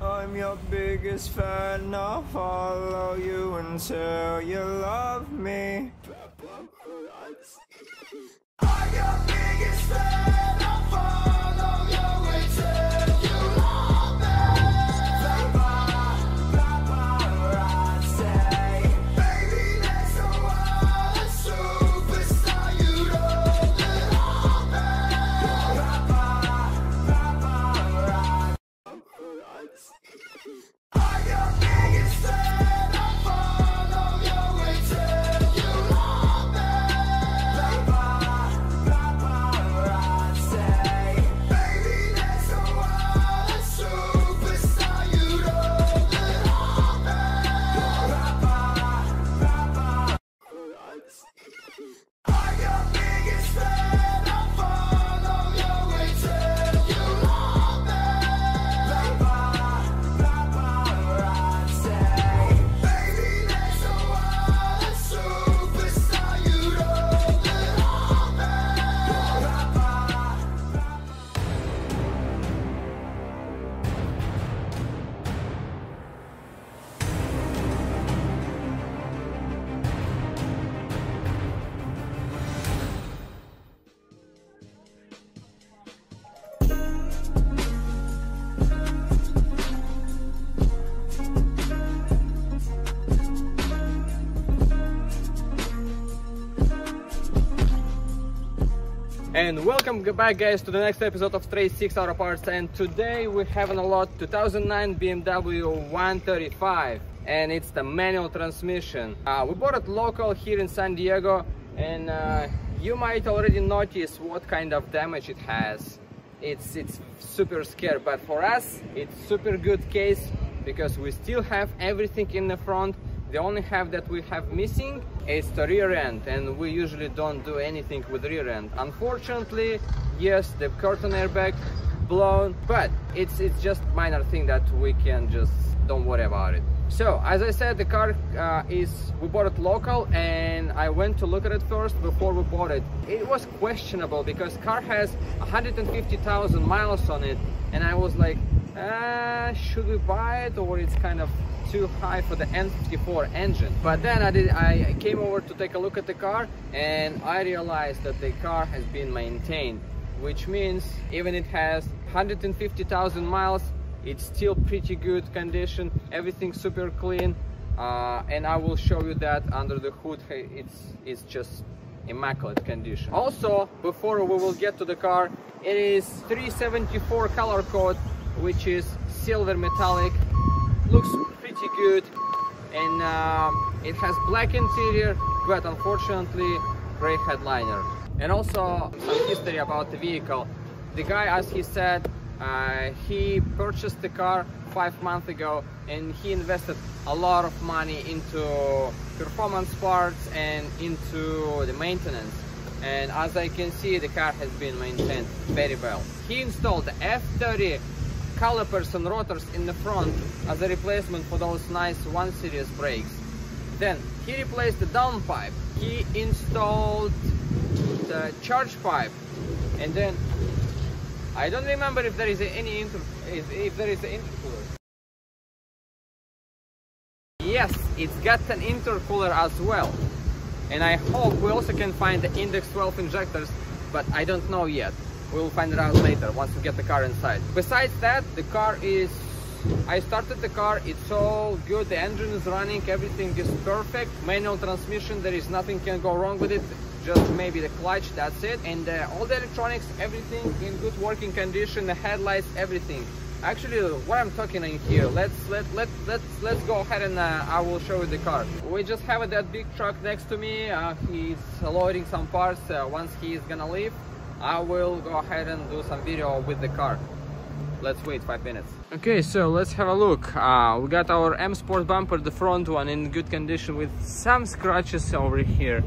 I'm your biggest fan, I'll follow you until you love me. I'm your biggest fan, I'll follow you until you love me. Paparazzi, baby, there's no other superstar you don't love me. I'm your biggest fan, I'll follow you until you love me. Paparazzi, baby, there's no other superstar you don't love me. I'm your biggest fan, I'll follow you until you love me. Paparazzi, baby, there's no other superstar you don't love me. And welcome back, guys, to the next episode of Straight 6 Auto Parts. And today we have on a lot 2009 BMW 135, and it's the manual transmission. We bought it local here in San Diego, and you might already notice what kind of damage it has. It's super scary, but for us it's super good case because we still have everything in the front. The only half that we have missing is the rear end, and we usually don't do anything with rear end. Unfortunately, yes, the curtain airbag blown, but it's just minor thing that we can just don't worry about it. So as I said, the car we bought it local, and I went to look at it first before we bought it. It was questionable because car has 150,000 miles on it, and I was like, should we buy it, or it's kind of too high for the N54 engine. But then I came over to take a look at the car, and I realized that the car has been maintained, which means even it has 150,000 miles, it's still pretty good condition, everything's super clean, and I will show you that under the hood it's just immaculate condition. Also, before we will get to the car, it is 374 color code, which is silver metallic, looks pretty good, and it has black interior, but unfortunately gray headliner. And also some history about the vehicle. The guy, as he said, he purchased the car 5 months ago, and he invested a lot of money into performance parts and into the maintenance. And as I can see, the car has been maintained very well. He installed the F30 calipers and rotors in the front as a replacement for those nice 1 Series brakes. Then he replaced the downpipe. He installed the charge pipe, and then I don't remember if there is any intercooler. Yes, it's got an intercooler as well, and I hope we also can find the index 12 injectors, but I don't know yet. We'll find it out later once we get the car inside. Besides that, the car is... I started the car, it's all good, the engine is running, everything is perfect. Manual transmission, there is nothing can go wrong with it, just maybe the clutch, that's it. And all the electronics, everything in good working condition, the headlights, everything. Actually, what I'm talking in here, let's go ahead and I will show you the car. We just have that big truck next to me. He's loading some parts. Once he is gonna leave, I will go ahead and do some video with the car. Let's wait 5 minutes. Okay, so let's have a look. We got our M Sport bumper, the front one, in good condition with some scratches over here,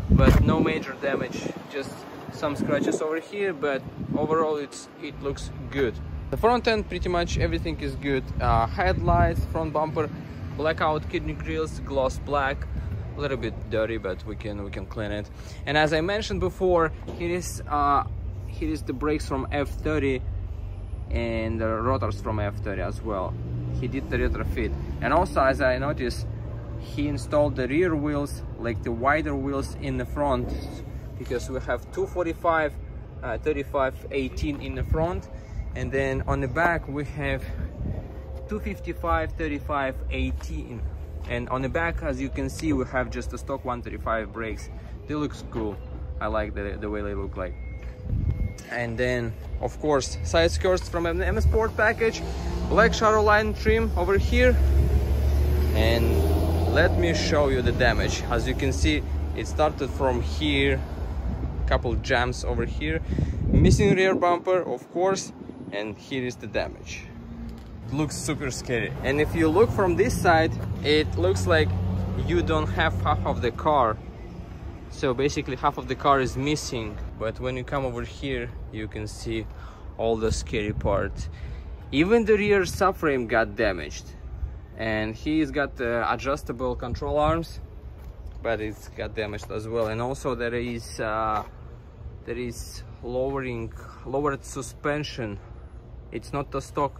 but no major damage, just some scratches over here, but overall it looks good. The front end, pretty much everything is good. Headlights, front bumper, blackout kidney grills, gloss black, a little bit dirty, but we can clean it. And as I mentioned before, here is the brakes from F30 and the rotors from F30 as well. he did the retrofit. And also, as I noticed, he installed the rear wheels, like the wider wheels in the front, because we have 245 35 18 in the front, and then on the back we have 255 35 18, and on the back, as you can see, we have just a stock 135 brakes. They look cool. I like the way they look like. And then of course side skirts from an M Sport package, black shadow line trim over here. And let me show you the damage. As you can see, it started from here, couple jams over here, missing rear bumper of course, and here is the damage. It looks super scary. And if you look from this side, it looks like you don't have half of the car. So basically half of the car is missing, but when you come over here you can see all the scary parts. Even the rear subframe got damaged, and he's got adjustable control arms, but it's got damaged as well. And also there is lowered suspension. It's not the stock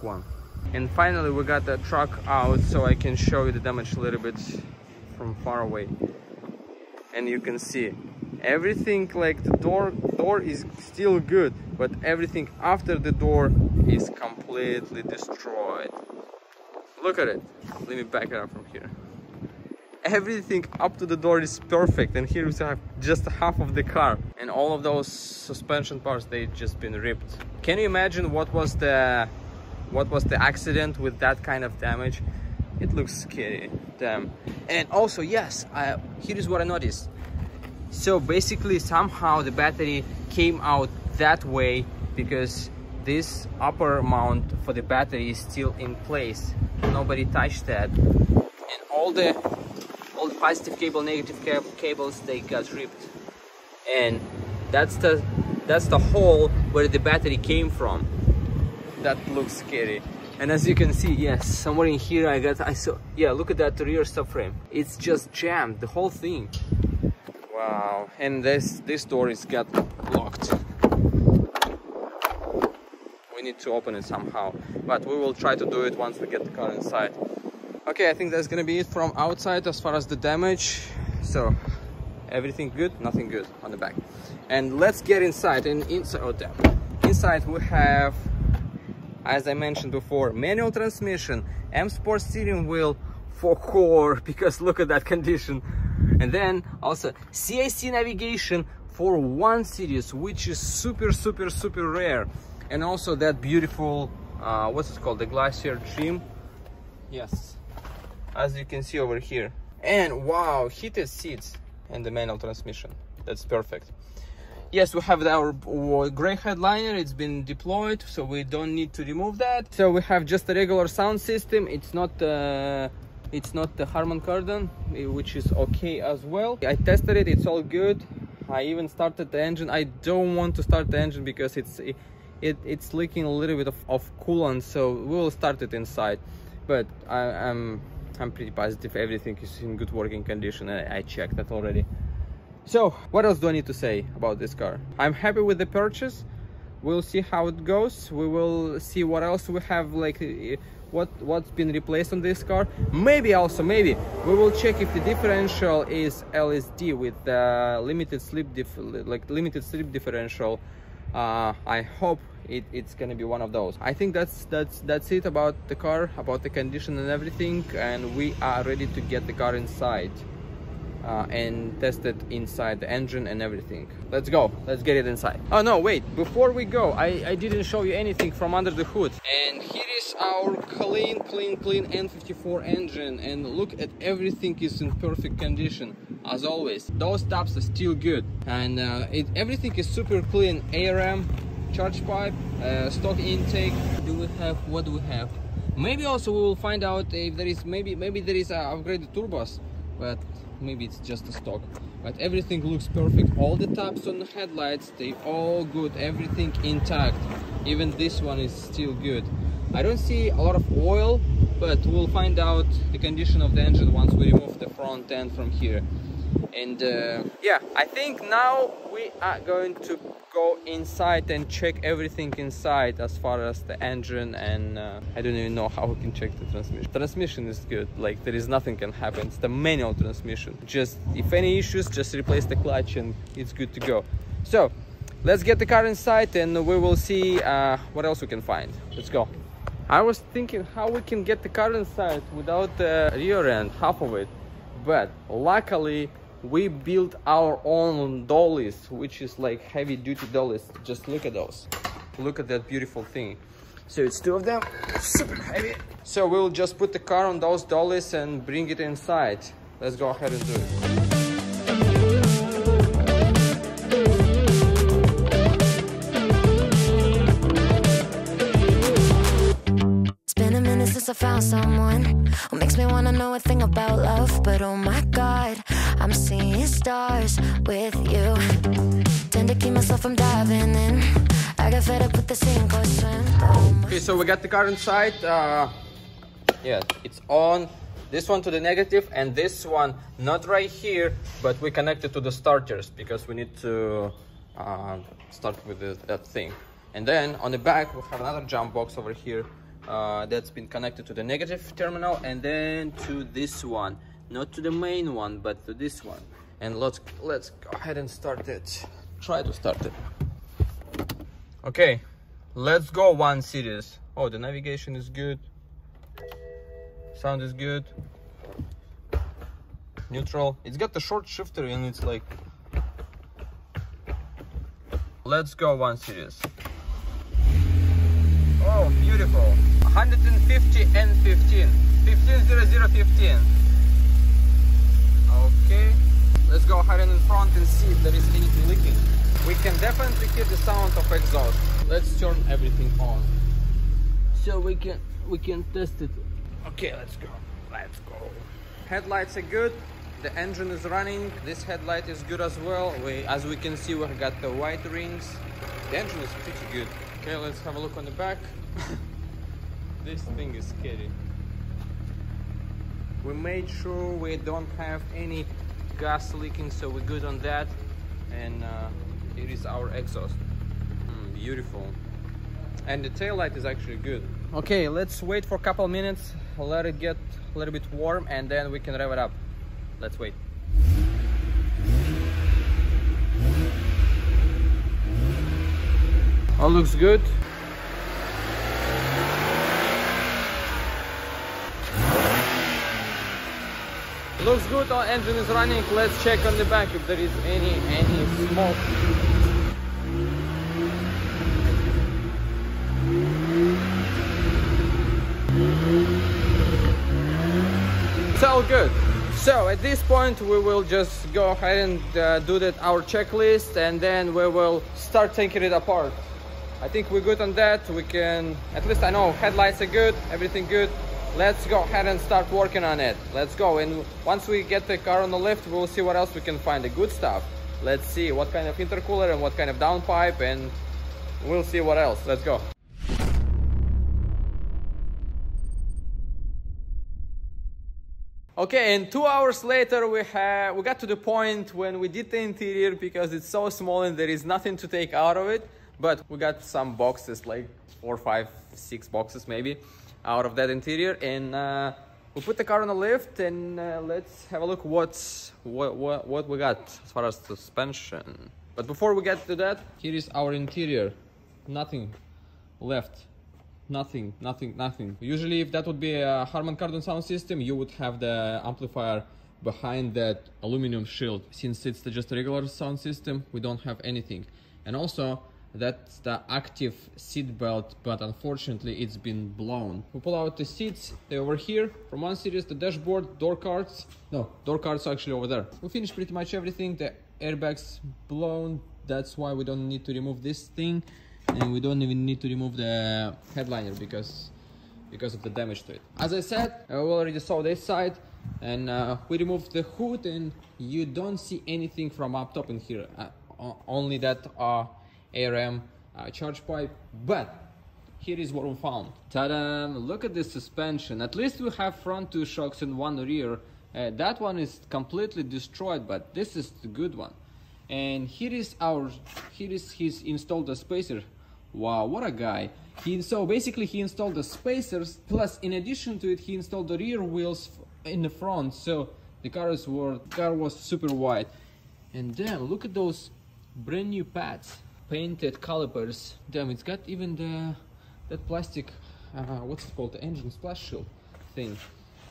one. And finally we got the truck out, so I can show you the damage a little bit from far away. And you can see everything, like the door is still good, but everything after the door is completely destroyed. Look at it. Let me back it up from here. Everything up to the door is perfect, and here we have just half of the car, and all of those suspension parts, they just been ripped. Can you imagine what was the accident with that kind of damage? It looks scary, damn. And also, yes, here is what I noticed. So basically somehow the battery came out that way, because this upper mount for the battery is still in place. Nobody touched that, and all the positive cable, negative cables, they got ripped, and that's the hole where the battery came from. That looks scary. And as you can see, yes, somewhere in here I saw, yeah, look at that rear subframe. It's just jammed, the whole thing. Wow. And this door is got locked. We need to open it somehow, but we will try to do it once we get the car inside. Okay, I think that's gonna be it from outside as far as the damage. So everything good, nothing good on the back. And let's get inside. And inside we have, as I mentioned before, manual transmission, M Sport steering wheel for core, because look at that condition. And then also CIC navigation for 1 series, which is super rare. And also that beautiful what's it called, the glacier trim. Yes, as you can see over here. And wow, heated seats and the manual transmission. That's perfect. Yes, we have our gray headliner. It's been deployed, so we don't need to remove that. So we have just a regular sound system. It's not the Harman Kardon, which is okay as well. I tested it, it's all good. I even started the engine. I don't want to start the engine because it's leaking a little bit of coolant, so we will start it inside. But I'm pretty positive everything is in good working condition, and I checked that already. So what else do I need to say about this car? I'm happy with the purchase. We'll see how it goes. We will see what else we have, like what's been replaced on this car. Maybe we will check if the differential is LSD with limited slip differential. I hope it's gonna be one of those. I think that's it about the car, about the condition and everything, and we are ready to get the car inside and test it inside, the engine and everything. Let's go, let's get it inside. Oh no, wait, before we go, I didn't show you anything from under the hood. And here is our clean N54 engine, and look at everything is in perfect condition as always. Those tabs are still good, and everything is super clean. ARM, charge pipe, stock intake. What do we have? Maybe also we will find out if there is maybe there is upgraded turbos, but maybe it's just a stock. But everything looks perfect. All the tabs on the headlights, they all good, everything intact. Even this one is still good. I don't see a lot of oil, but we'll find out the condition of the engine once we remove the front end from here. And yeah, I think now we are going to go inside and check everything inside as far as the engine, and I don't even know how we can check the transmission. Transmission is good, like there is nothing can happen. It's the manual transmission. Just if any issues, just replace the clutch and it's good to go. So let's get the car inside and we will see what else we can find. Let's go. I was thinking how we can get the car inside without the rear end, half of it, but luckily we built our own dollies, which is like heavy duty dollies. Just look at those. Look at that beautiful thing. So it's two of them, super heavy. So we'll just put the car on those dollies and bring it inside. Let's go ahead and do it. I found someone who makes me wanna know a thing about love, but oh my god, I'm seeing stars with you. Tend to keep myself from diving in. I got fed up with the sink or swim. Okay, so we got the car inside. Yeah, it's on. This one to the negative and this one not right here, but we connected to the starters because we need to start with that thing. And then on the back we have another jump box over here. That's been connected to the negative terminal, and then to this one, not to the main one but to this one. And let's go ahead and start it. Try to start it. Okay, let's go 1 series. Oh, the navigation is good, sound is good, neutral. It's got the short shifter and it's like, let's go 1 series. Oh, beautiful. 150 N15. 150015. Okay. Let's go ahead and in front and see if there is anything leaking. We can definitely hear the sound of exhaust. Let's turn everything on so we can test it. Okay, let's go. Let's go. Headlights are good. The engine is running. This headlight is good as well. As we can see, we got the white rings. The engine is pretty good. Okay, let's have a look on the back. This thing is scary. We made sure we don't have any gas leaking, so we're good on that. And it is our exhaust. Beautiful. And the tail light is actually good. Okay, let's wait for a couple minutes, let it get a little bit warm, and then we can rev it up. Let's wait. All looks good. Looks good, our engine is running. Let's check on the back if there is any smoke. It's all good. So at this point we will just go ahead and do our checklist, and then we will start taking it apart. I think we're good on that. We can, at least I know headlights are good, everything good. Let's go ahead and start working on it. Let's go. And once we get the car on the lift, we'll see what else we can find, the good stuff. Let's see what kind of intercooler and what kind of downpipe, and we'll see what else. Let's go. Okay, and 2 hours later we got to the point when we did the interior, because it's so small and there is nothing to take out of it. But we got some boxes, like 4, 5, 6 boxes maybe, out of that interior, and we put the car on the lift, and let's have a look what we got as far as suspension. But before we get to that, here is our interior. Nothing left. Nothing. Usually if that would be a Harman Kardon sound system, you would have the amplifier behind that aluminum shield. Since it's just a regular sound system, we don't have anything. And also, that's the active seat belt, but unfortunately it's been blown. We pull out the seats, they're over here. From 1 series, the dashboard, door cards. No, door cards are actually over there. We finished pretty much everything. The airbags blown, that's why we don't need to remove this thing. And we don't even need to remove the headliner because of the damage to it. As I said, we already saw this side, and we removed the hood, and you don't see anything from up top in here. Only that ARM charge pipe, but here is what we found. Ta-da! Look at this suspension. At least we have front 2 shocks and 1 rear. That one is completely destroyed, but this is the good one. And here is his installed spacer. Wow, what a guy. So basically he installed the spacers, plus in addition to it he installed the rear wheels in the front, so the car was super wide. And damn, look at those brand new pads, painted calipers. Damn, it's got even that plastic what's it called, the engine splash shield thing.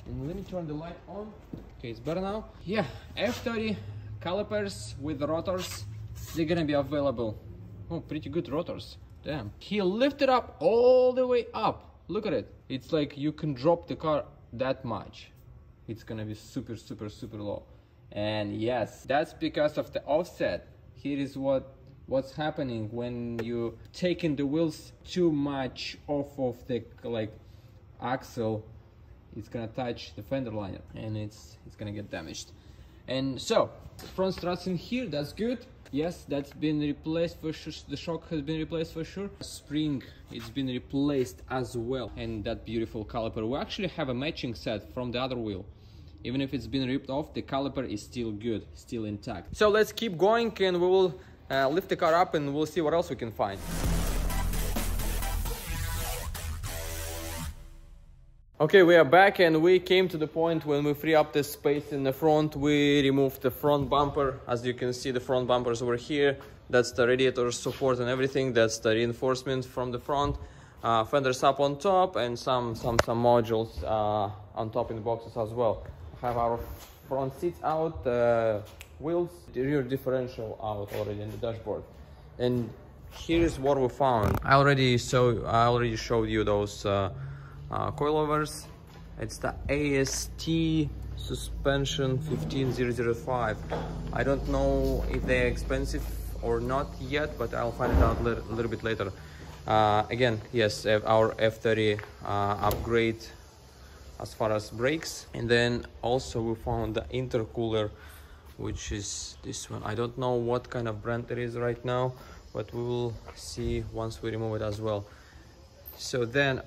And let me turn the light on. Okay, it's better now. Yeah, F30 calipers with the rotors, they're gonna be available. Oh, pretty good rotors. Damn. He lifted up all the way up. Look at it. It's like you can drop the car that much. It's gonna be super, super, super low. And yes, that's because of the offset. Here is what's happening when you taking the wheels too much off of the axle. It's gonna touch the fender liner and it's gonna get damaged. And so front struts in here, that's good. Yes, that's been replaced for sure. The shock has been replaced for sure. Spring, it's been replaced as well. And that beautiful caliper, we actually have a matching set from the other wheel. Even if it's been ripped off, the caliper is still good, still intact. So let's keep going and we will lift the car up and we'll see what else we can find. Okay, we are back and we came to the point when we free up the space in the front. We removed the front bumper. As you can see, the front bumpers were here. That's the radiator support and everything. That's the reinforcement from the front. Fenders up on top and some modules on top in the boxes as well. Have our front seats out, wheels, the rear differential out already in the dashboard. And here's what we found. I already showed you those coilovers. It's the AST suspension 15005. I don't know if they're expensive or not yet, but I'll find it out a little bit later. Again, yes, our F30 upgrade as far as brakes. And then also we found the intercooler, which is this one. I don't know what kind of brand it is right now, but we will see once we remove it as well. So then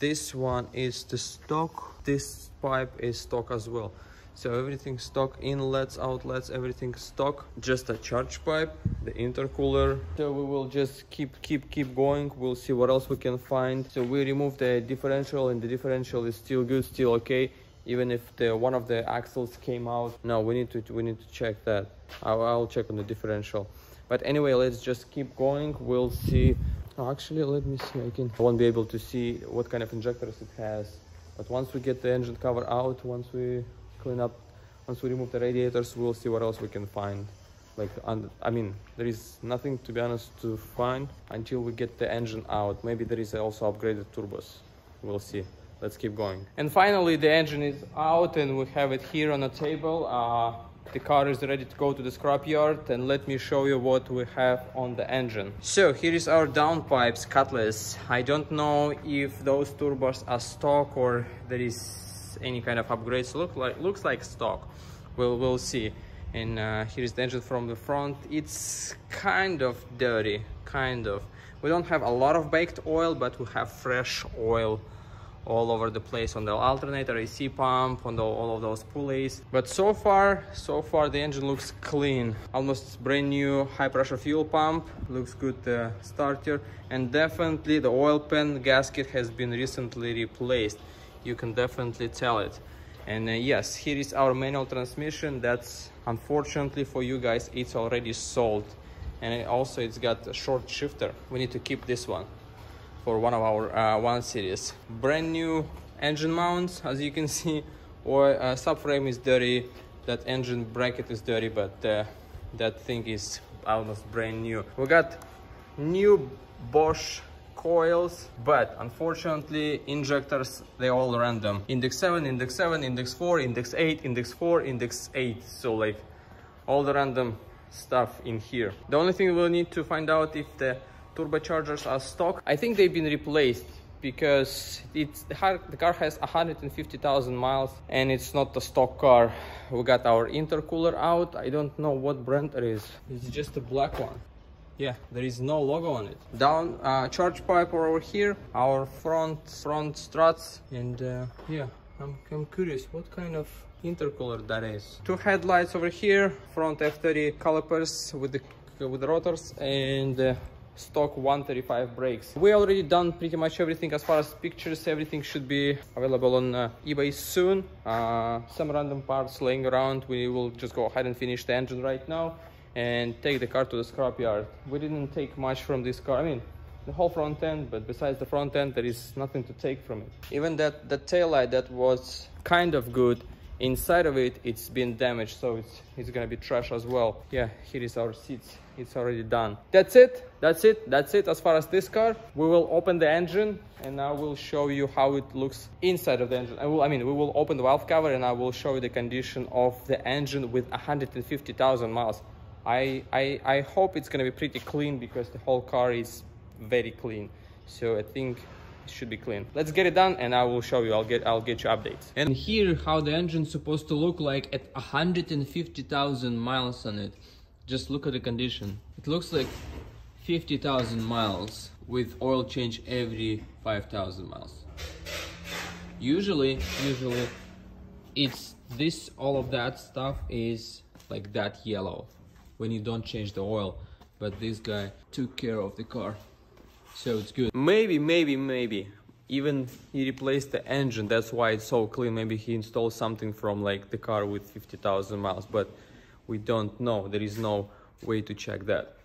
this one is the stock. This pipe is stock as well. So everything stock, inlets, outlets, everything stock. Just a charge pipe, the intercooler. So we will just keep going. We'll see what else we can find. So we removed the differential and the differential is still good, still okay. Even if one of the axles came out. No, we need to check that. I'll check on the differential. But anyway, let's just keep going. We'll see. Oh, actually, let me see. I won't be able to see what kind of injectors it has. But once we get the engine cover out, once we clean up, once we remove the radiators, we'll see what else we can find. I mean, there is nothing, to be honest, to find until we get the engine out. Maybe there is also upgraded turbos. We'll see. Let's keep going. And finally, the engine is out and we have it here on the table. The car is ready to go to the scrapyard, and let me show you what we have on the engine. So here is our downpipes, cutless. I don't know if those turbos are stock or there is any kind of upgrades. Looks like stock. We'll see. And here is the engine from the front. It's kind of dirty, kind of. We don't have a lot of baked oil, but we have fresh oil all over the place on the alternator, AC pump, on all of those pulleys. But so far the engine looks clean. Almost brand new high pressure fuel pump. Looks good starter. And definitely the oil pan gasket has been recently replaced. You can definitely tell it. And yes, here is our manual transmission. That's unfortunately for you guys, it's already sold. And it's got a short shifter. We need to keep this one for one of our 1 series. Brand new engine mounts, as you can see. Or subframe is dirty, that engine bracket is dirty, but that thing is almost brand new. We got new Bosch coils, but unfortunately injectors, they all random. Index 7, index 7, index 4, index 8, index 4, index 8. So like all the random stuff in here. The only thing we'll need to find out if the turbochargers are stock. I think they've been replaced because the car has 150,000 miles and it's not a stock car. We got our intercooler out. I don't know what brand it is. It's just a black one. Yeah, there is no logo on it. Down charge pipe over here, our front struts, and yeah, I'm curious what kind of intercooler that is. Two headlights over here, front F30 calipers with the rotors, and stock 135 brakes. We already done pretty much everything as far as pictures. Everything should be available on eBay soon. Some random parts laying around. We will just go ahead and finish the engine right now and take the car to the scrapyard. We didn't take much from this car. I mean, the whole front end, but besides the front end, there is nothing to take from it. Even that tail light that was kind of good, inside of it, it's been damaged, so it's gonna be trash as well. Yeah, here is our seats. It's already done. That's it as far as this car. We will open the engine and I will show you how it looks inside of the engine. We will open the valve cover and I will show you the condition of the engine with 150,000 miles. I hope it's gonna be pretty clean because the whole car is very clean, so I think it should be clean. Let's get it done and I will show you. I'll get you updates. And here how the engine's supposed to look like at 150,000 miles on it. Just look at the condition. It looks like 50,000 miles with oil change every 5,000 miles. Usually it's this, all of that stuff is like that yellow when you don't change the oil, but this guy took care of the car, so it's good. Maybe even he replaced the engine, that's why it's so clean. Maybe he installed something from like the car with 50,000 miles, but we don't know. There is no way to check that.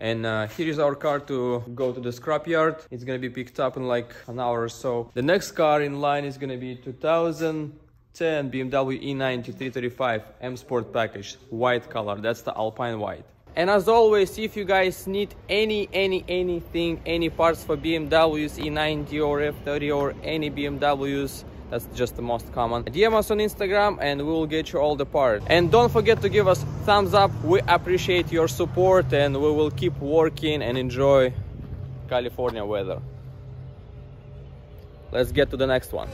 And here is our car to go to the scrapyard. It's gonna be picked up in like an hour or so. The next car in line is gonna be 2010 BMW E90 335 M Sport package, white color. That's the Alpine white. And as always, if you guys need anything, any parts for BMWs, E90 or F30 or any BMWs, that's just the most common, DM us on Instagram and we will get you all the parts. And don't forget to give us thumbs up. We appreciate your support and we will keep working and enjoy California weather. Let's get to the next one.